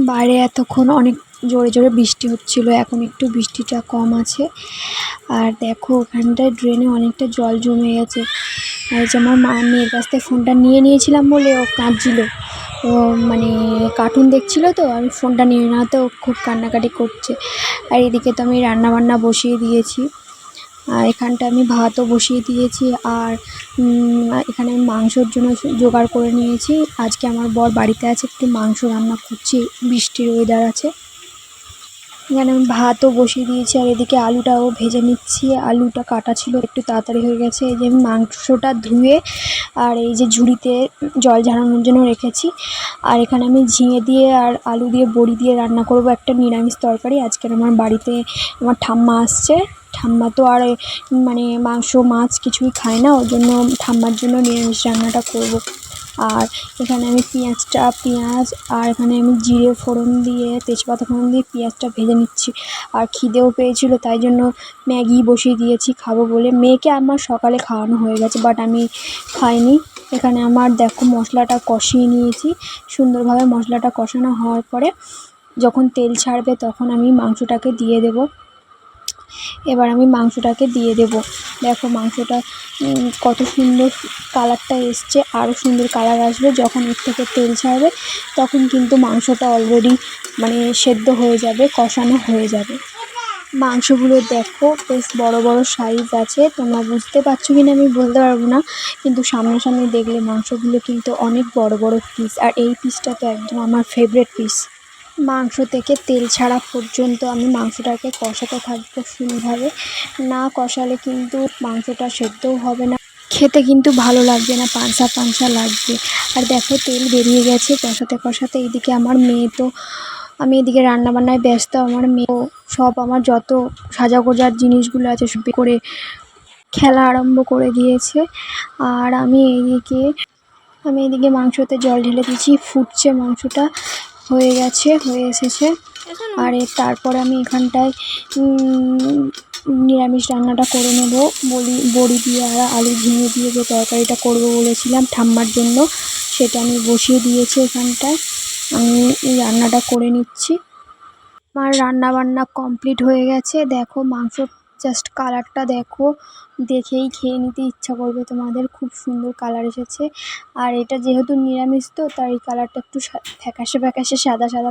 বাইরে এতক্ষণ অনেক জোরে জোরে বৃষ্টি হচ্ছিল, এখন একটু বৃষ্টিটা কম আছে। আর দেখো ওখানটায় ড্রেনে অনেকটা জল জমে গেছে। আর যে আমার মেয়ের কাছ থেকে ফোনটা নিয়েছিলাম বলে ও কাঁদছিল, ও মানে কার্টুন দেখছিল, তো আমি ফোনটা নিয়ে নেওয়াতে ও খুব কান্নাকাটি করছে। আর এদিকে তো আমি রান্নাবান্না বসিয়ে দিয়েছি, আর এখানটা আমি ভাতও বসিয়ে দিয়েছি। আর এখানে আমি মাংসর জন্য জোগাড় করে নিয়েছি। আজকে আমার বর বাড়িতে আছে, একটু মাংস রান্না করছি, বৃষ্টির ওয়েদার আছে। এখানে আমি ভাতও বসিয়ে দিয়েছি, আর এদিকে আলুটাও ভেজে নিচ্ছি। আলুটা কাটা ছিল, একটু তাড়াতাড়ি হয়ে গেছে। এই যে আমি মাংসটা ধুয়ে আর এই যে ঝুড়িতে জল ঝরানোর জন্য রেখেছি। আর এখানে আমি ঝিঙে দিয়ে আর আলু দিয়ে বড়ি দিয়ে রান্না করব একটা নিরামিষ তরকারি। আজকের আমার বাড়িতে আমার ঠাম্মা আসছে। ঠাম্মা তো আর মানে মাংস মাছ কিছুই খায় না, ওর জন্য ঠাম্মার জন্য নিরামিষ রান্নাটা করব। আর এখানে আমি পেঁয়াজ আর এখানে আমি জিরে ফোড়ন দিয়ে, তেজপাতা ফোড়ন দিয়ে পেঁয়াজটা ভেজে নিচ্ছি। আর খিদেও পেয়েছিল, তাই জন্য ম্যাগি বসিয়ে দিয়েছি খাবো বলে। মেয়েকে আমার সকালে খাওয়ানো হয়ে গেছে, বাট আমি খাইনি। এখানে আমার দেখো মশলাটা কষিয়ে নিয়েছি সুন্দরভাবে। মশলাটা কষানো হওয়ার পরে যখন তেল ছাড়বে তখন আমি মাংসটাকে দিয়ে দেব। এবার আমি মাংসটাকে দিয়ে দেব। দেখো মাংসটা কত সুন্দর কালারটা এসছে, আরও সুন্দর কালার আসবে যখন এর থেকে তেল ছাড়বে। তখন কিন্তু মাংসটা অলরেডি মানে সেদ্ধ হয়ে যাবে, কষানো হয়ে যাবে। মাংসগুলো দেখো বেশ বড় বড় সাইজ আছে, তোমরা বুঝতে পারছো কি না আমি বলতে পারবো না, কিন্তু সামনাসামনি দেখলে মাংসগুলো কিন্তু অনেক বড় বড় পিস। আর এই পিসটা তো একদম আমার ফেভারিট পিস। মাংস থেকে তেল ছাড়া পর্যন্ত আমি মাংসটাকে কষাতে থাকবো সুন্দরভাবে। না কষালে কিন্তু মাংসটা সেদ্ধও হবে না, খেতে কিন্তু ভালো লাগবে না, পানসা পানসা লাগবে। আর দেখো তেল বেরিয়ে গেছে কষাতে কষাতে। এইদিকে আমার মেয়ে তো, আমি এদিকে রান্নাবান্নায় ব্যস্ত, আমার মেয়েও সব আমার যত সাজা গোজার জিনিসগুলো আছে সব করে খেলা আরম্ভ করে দিয়েছে। আর আমি এদিকে মাংসতে জল ঢেলে দিয়েছি, ফুটছে, মাংসটা হয়ে এসেছে। আর তারপরে আমি এখানটায় নিরামিষ রান্নাটা করে নেব। বড়ি দিয়ে আর আলু ঝিঙে দিয়ে যে তরকারিটা করব বলেছিলাম ঠাম্মার জন্য, সেটা আমি বসিয়ে দিয়েছি। এখানটায় আমি এই রান্নাটা করে নিচ্ছি। আমার রান্নাবান্না কমপ্লিট হয়ে গেছে। দেখো মাংস জাস্ট কালারটা দেখো, দেখেই খেয়ে নিতে ইচ্ছা করবে তোমাদের, খুব সুন্দর কালার এসেছে। আর এটা যেহেতু নিরামিষ তো তাই কালারটা একটু ফ্যাকাশে ফ্যাকাশে সাদা সাদা